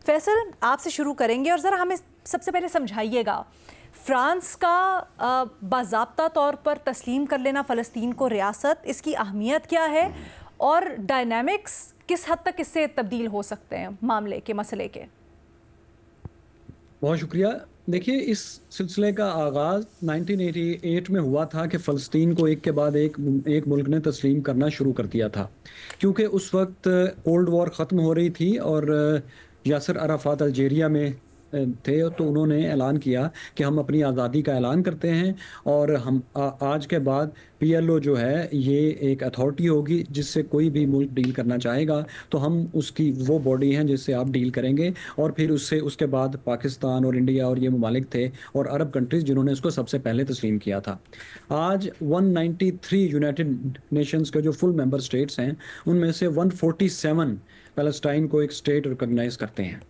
फैसल, आपसे शुरू करेंगे और ज़रा हमें सबसे पहले समझाइएगा, फ्रांस का बाज़ाब्ता तौर पर तस्लीम कर लेना फ़लस्तीन को रियासत, इसकी अहमियत क्या है और डायनामिक्स किस हद तक इससे तब्दील हो सकते हैं मामले के, मसले के? बहुत शुक्रिया। देखिए, इस सिलसिले का आगाज़ 1988 में हुआ था कि फ़लस्तीन को एक के बाद एक मुल्क ने तस्लीम करना शुरू कर दिया था, क्योंकि उस वक्त कोल्ड वॉर ख़त्म हो रही थी और यासिर अराफात अल्जीरिया में थे। तो उन्होंने ऐलान किया कि हम अपनी आज़ादी का ऐलान करते हैं और हम आज के बाद PLO जो है ये एक अथॉरिटी होगी जिससे कोई भी मुल्क डील करना चाहेगा तो हम उसकी वो बॉडी हैं जिससे आप डील करेंगे। और फिर उसके बाद पाकिस्तान और इंडिया और ये ममालिक थे और अरब कंट्रीज़ जिन्होंने इसको सबसे पहले तस्लीम किया था। आज 193 यूनाइटेड नेशंस के जो फुल मेंबर स्टेट्स हैं उनमें से 147 पैलेस्टाइन को एक स्टेट रिकॉग्नाइज करते हैं।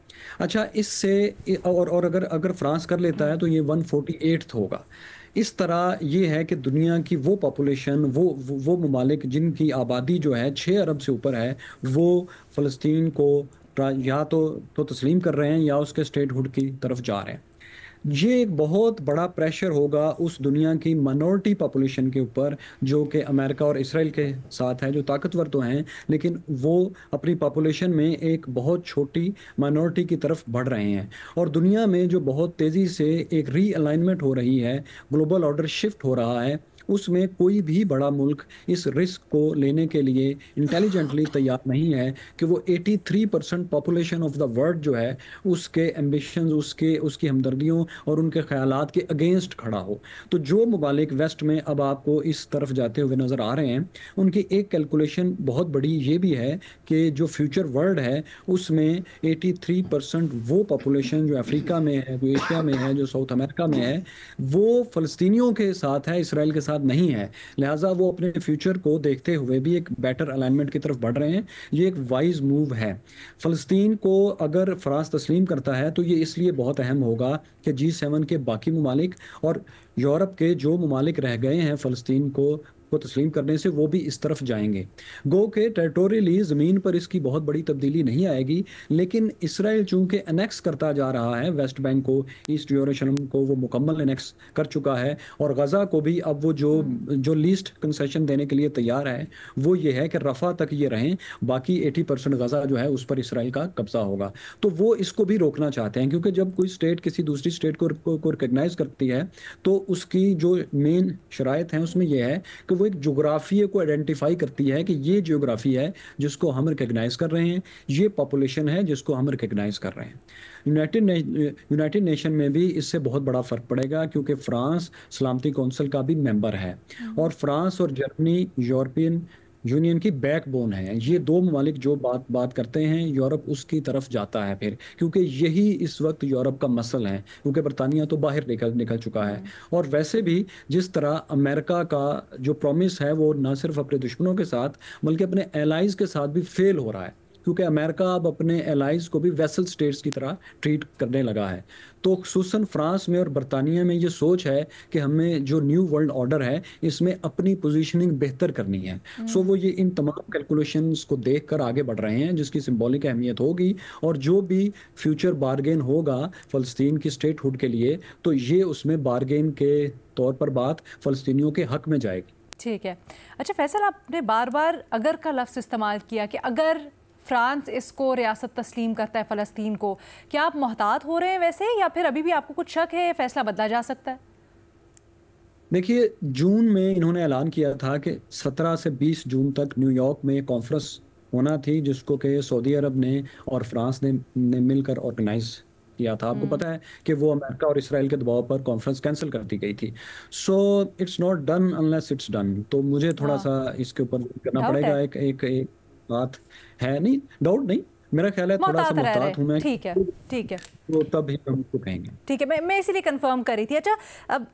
अच्छा, इससे और अगर फ्रांस कर लेता है तो ये 148 होगा। इस तरह ये है कि दुनिया की वो पॉपुलेशन, वो ममालिक जिनकी आबादी जो है 6 अरब से ऊपर है, वो फ़लस्तीन को या तो तस्लीम कर रहे हैं या उसके स्टेटहुड की तरफ जा रहे हैं। ये एक बहुत बड़ा प्रेशर होगा उस दुनिया की माइनॉरिटी पॉपुलेशन के ऊपर जो कि अमेरिका और इसराइल के साथ है, जो ताकतवर तो हैं लेकिन वो अपनी पॉपुलेशन में एक बहुत छोटी माइनॉरिटी की तरफ बढ़ रहे हैं। और दुनिया में जो बहुत तेज़ी से एक रीअलाइनमेंट हो रही है, ग्लोबल ऑर्डर शिफ्ट हो रहा है, उसमें कोई भी बड़ा मुल्क इस रिस्क को लेने के लिए इंटेलिजेंटली तैयार नहीं है कि वो 83% पॉपुलेशन ऑफ द वर्ल्ड जो है उसके एम्बिशंस, उसकी हमदर्दियों और उनके ख्यालात के अगेंस्ट खड़ा हो। तो जो ममालिक वेस्ट में अब आपको इस तरफ जाते हुए नज़र आ रहे हैं, उनकी एक कैलकुलेशन बहुत बड़ी ये भी है कि जो फ्यूचर वर्ल्ड है उसमें 83% वो पॉपुलेशन जो अफ्रीका में है, जो एशिया में है, जो साउथ अमेरिका में है, वो फ़लस्तीनियों के साथ है, इसराइल के साथ नहीं है। लिहाजा वो अपने फ्यूचर को देखते हुए भी एक बेटर अलाइनमेंट की तरफ बढ़ रहे हैं। ये एक वाइज मूव है। फ़लस्तीन को अगर फ्रांस तस्लीम करता है तो ये इसलिए बहुत अहम होगा कि G7 के बाकी ममालिक और यूरोप के जो ममालिक रह गए हैं फ़लस्तीन को तस्लीम करने से, वो भी इस तरफ जाएंगे। गो के टेरिटोरियली ज़मीन पर इसकी बहुत बड़ी तब्दीली नहीं आएगी, लेकिन इसराइल चूंकि अनेक्स करता जा रहा है वेस्ट बैंक को, ईस्ट यरूशलेम को वो मुकम्मल अनेक्स कर चुका है और गज़ा को भी अब वो जो लीस्ट कंसेशन देने के लिए तैयार है वो ये है कि रफ़ा तक ये रहें, बाकी 80% गज़ा जो है उस पर इसराइल का कब्ज़ा होगा। तो वो इसको भी रोकना चाहते हैं, क्योंकि जब कोई स्टेट किसी दूसरी स्टेट को रिकग्नाइज़ करती है तो उसकी जो मेन शराइत हैं उसमें यह है कि एक ज्योग्राफिया को आइडेंटिफाई करती है कि ये ज्योग्राफी है जिसको हम रिकग्नाइज कर रहे हैं, ये पॉपुलेशन है जिसको हम रिकग्नाइज कर रहे हैं। यूनाइटेड नेशन में भी इससे बहुत बड़ा फ़र्क पड़ेगा, क्योंकि फ्रांस सलामती कौंसिल का भी मेंबर है और फ्रांस और जर्मनी यूरोपियन यूनियन की बैकबोन है। ये दो ममालिक जो बात करते हैं, यूरोप उसकी तरफ जाता है फिर, क्योंकि यही इस वक्त यूरोप का मसल है, क्योंकि बरतानिया तो बाहर निकल चुका है। और वैसे भी जिस तरह अमेरिका का जो प्रॉमिस है वो ना सिर्फ अपने दुश्मनों के साथ बल्कि अपने एलाइज के साथ भी फेल हो रहा है, क्योंकि अमेरिका अब अपने एलाइज को भी वेसल स्टेट्स की तरह ट्रीट करने लगा है। तो खुसूसन फ्रांस में और बरतानिया में ये सोच है कि हमें जो न्यू वर्ल्ड ऑर्डर है इसमें अपनी पोजीशनिंग बेहतर करनी है। सो वो ये इन तमाम कैलकुलेशंस को देखकर आगे बढ़ रहे हैं, जिसकी सिंबॉलिक अहमियत होगी। और जो भी फ्यूचर बारगेन होगा फ़लस्तीन की स्टेटहुड के लिए, तो ये उसमें बारगेन के तौर पर बात फ़लस्तीनियों के हक में जाएगी। ठीक है। अच्छा फैसल, आपने बार बार अगर का लफ्ज़ इस्तेमाल किया कि अगर फ्रांस इसको रियासत तस्लीम करता है फ़लस्तीन को, क्या आप मोहतात हो रहे हैं वैसे, या फिर अभी भी आपको कुछ शक है फैसला बदला जा सकता है? देखिए, जून में इन्होंने ऐलान किया था कि 17 से 20 जून तक न्यूयॉर्क में कॉन्फ्रेंस होना थी, जिसको कि सऊदी अरब ने और फ्रांस ने मिलकर ऑर्गेनाइज किया था। आपको पता है कि वो अमेरिका और इसराइल के दबाव पर कॉन्फ्रेंस कैंसिल कर दी गई थी। So it's not done unless it's done. तो मुझे थोड़ा सा इसके ऊपर करना पड़ेगा। एक बात है, नहीं डाउट नहीं, मेरा ख्याल है थोड़ा सा मुहतात हूं मैं। ठीक है तो तब ही हम उसको कहेंगे। ठीक है, मैं इसीलिए कंफर्म कर रही थी। अच्छा, अब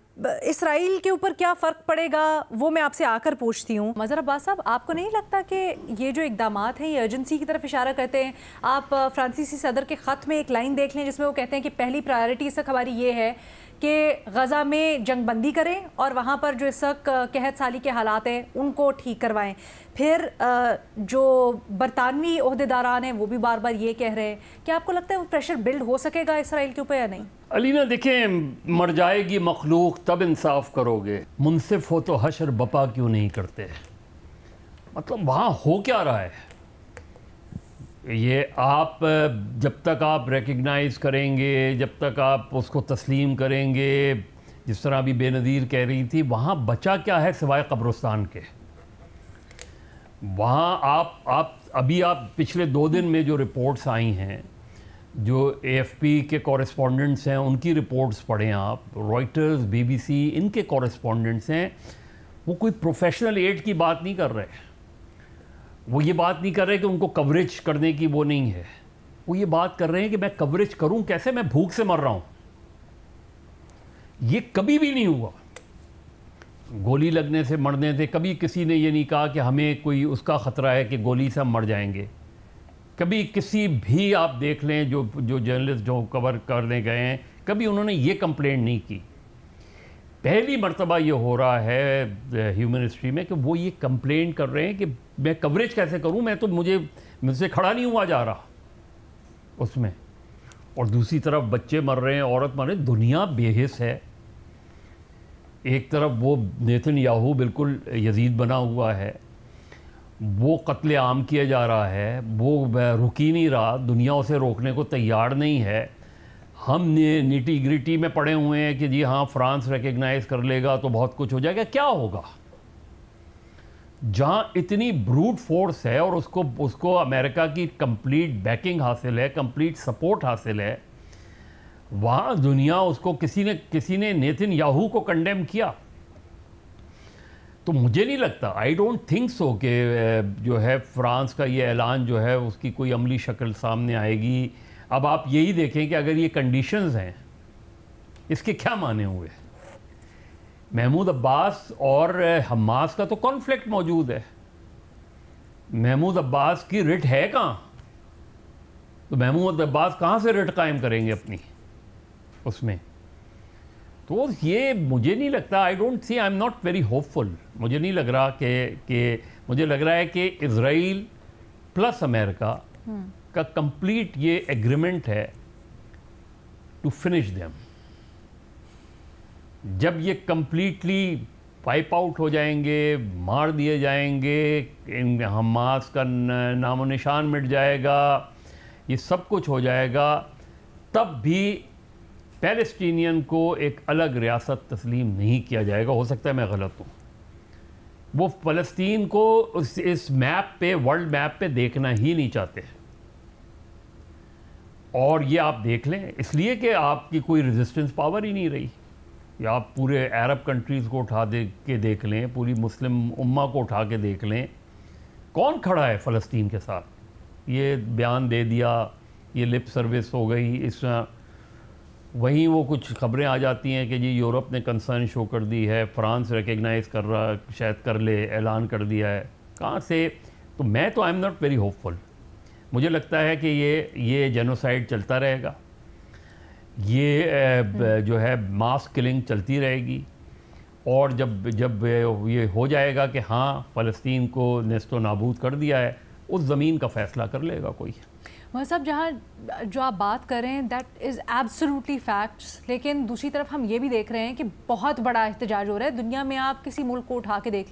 इसराइल के ऊपर क्या फ़र्क पड़ेगा वो मैं आपसे आकर पूछती हूँ। मज़हर अब्बास साहब, आपको नहीं लगता कि ये जो इक़दामात हैं ये अर्जेंसी की तरफ इशारा करते हैं? आप फ्रांसीसी सदर के ख़त में एक लाइन देख लें जिसमें वो कहते हैं कि पहली प्रायोरिटी इस वक्त हमारी ये है کہ غزہ میں جنگ بندی کریں اور وہاں پر جو اس وقت قحط سالی کے حالات ہیں ان کو ٹھیک کروائیں. پھر جو برطانوی عہدیداران ہیں وہ بھی بار بار یہ کہہ رہے ہیں. کیا آپ کو لگتا ہے وہ پریشر بلڈ ہو سکے گا اسرائیل کے اوپر یا نہیں؟ علینا دیکھیں، مر جائے گی مخلوق تب انصاف کرو گے، منصف ہو تو حشر بپا کیوں نہیں کرتے. مطلب وہاں ہو کیا رہا ہے؟ یہ آپ جب تک آپ ریکگنائز کریں گے، جب تک آپ اس کو تسلیم کریں گے، جس طرح ابھی بے نظیر کہہ رہی تھی، وہاں بچا کیا ہے سوائے قبرستان کے؟ وہاں آپ پچھلے 2 دن میں جو رپورٹس آئی ہیں، جو اے ایف پی کے کورسپونڈنٹس ہیں ان کی رپورٹس پڑھیں آپ، رائٹرز، بی بی سی، ان کے کورسپونڈنٹس ہیں، وہ کوئی پروفیشنل ایڈ کی بات نہیں کر رہے. وہ یہ بات نہیں کر رہے کہ ان کو کوریج کرنے کی وہ نہیں ہے. وہ یہ بات کر رہے ہیں کہ میں کوریج کروں کیسے، میں بھوک سے مر رہا ہوں. یہ کبھی بھی نہیں ہوا. گولی لگنے سے مرنے سے کبھی کسی نے یہ نہیں کہا کہ ہمیں کوئی اس کا خطرہ ہے کہ گولی سے ہم مر جائیں گے. کبھی کسی بھی آپ دیکھ لیں جو جرنلسٹ جو کور کرنے گئے ہیں، کبھی انہوں نے یہ کمپلینٹ نہیں کی. پہلی مرتبہ یہ ہو رہا ہے ہیومن ہسٹری میں کہ وہ یہ کمپلین کر رہے ہیں کہ میں کوریج کیسے کروں، میں تو مجھ سے کھڑا نہیں ہوا جا رہا اس میں. اور دوسری طرف بچے مر رہے ہیں، عورت مر رہے ہیں، دنیا بے حس ہے. ایک طرف وہ نیتن یاہو بالکل یزید بنا ہوا ہے، وہ قتل عام کیا جا رہا ہے، وہ رک ہی نہیں رہا، دنیا اسے روکنے کو تیار نہیں ہے. ہم نے نیٹی گریٹی میں پڑے ہوئے ہیں کہ جی ہاں فرانس ریکگنائز کر لے گا تو بہت کچھ ہو جائے گا. کیا ہوگا جہاں اتنی بروٹ فورس ہے اور اس کو امریکہ کی کمپلیٹ بیکنگ حاصل ہے، کمپلیٹ سپورٹ حاصل ہے، وہاں دنیا اس کو کسی نے نیتن یاہو کو کنڈیم کیا. تو مجھے نہیں لگتا، آئی ڈونٹ تھنک سو کہ جو ہے فرانس کا یہ اعلان جو ہے اس کی کوئی عملی شکل سامنے آئے گی. اب آپ یہی دیکھیں کہ اگر یہ کنڈیشنز ہیں، اس کے کیا معنی ہوئے؟ محمود عباس اور حماس کا تو کانفلکٹ موجود ہے. محمود عباس کی رٹ ہے کہاں؟ تو محمود عباس کہاں سے رٹ قائم کریں گے اپنی اس میں؟ تو یہ مجھے نہیں لگتا، I don't see, I am not very hopeful. مجھے نہیں لگ رہا کہ مجھے لگ رہا ہے کہ اسرائیل پلس امریکہ کا کمپلیٹ یہ ایگریمنٹ ہے ٹو فنش دیم. جب یہ کمپلیٹلی وائپ آؤٹ ہو جائیں گے، مار دیے جائیں گے، حماس کا نام و نشان مٹ جائے گا، یہ سب کچھ ہو جائے گا، تب بھی پیلسٹینین کو ایک الگ ریاست تسلیم نہیں کیا جائے گا. ہو سکتا ہے میں غلط ہوں. وہ فلسطین کو اس میپ پہ، ورلڈ میپ پہ دیکھنا ہی نہیں چاہتے. اور یہ آپ دیکھ لیں، اس لیے کہ آپ کی کوئی ریزسٹنس پاور ہی نہیں رہی. یا آپ پورے عرب کنٹریز کو اٹھا کے دیکھ لیں، پوری مسلم امہ کو اٹھا کے دیکھ لیں، کون کھڑا ہے فلسطین کے ساتھ؟ یہ بیان دے دیا، یہ لپ سروس ہو گئی. اس وہیں وہ کچھ خبریں آ جاتی ہیں کہ جی یورپ نے کنسرن شو کر دی ہے، فرانس ریکگنائز کر رہا، شاید کر لے، اعلان کر دیا ہے. کہاں سے؟ تو میں تو I am not very hopeful. مجھے لگتا ہے کہ یہ جینوسائیڈ چلتا رہے گا، یہ جو ہے ماس کلنگ چلتی رہے گی. اور جب یہ ہو جائے گا کہ ہاں فلسطین کو نیست و نابود کر دیا ہے، اس زمین کا فیصلہ کر لے گا کوئی. وہ صاحب جہاں جو آپ بات کر رہے ہیں دیٹ از ایبسولوٹلی فیکٹس، لیکن دوسری طرف ہم یہ بھی دیکھ رہے ہیں کہ بہت بڑا احتجاج ہو رہا ہے دنیا میں. آپ کسی ملک کو اٹھا کے دیکھ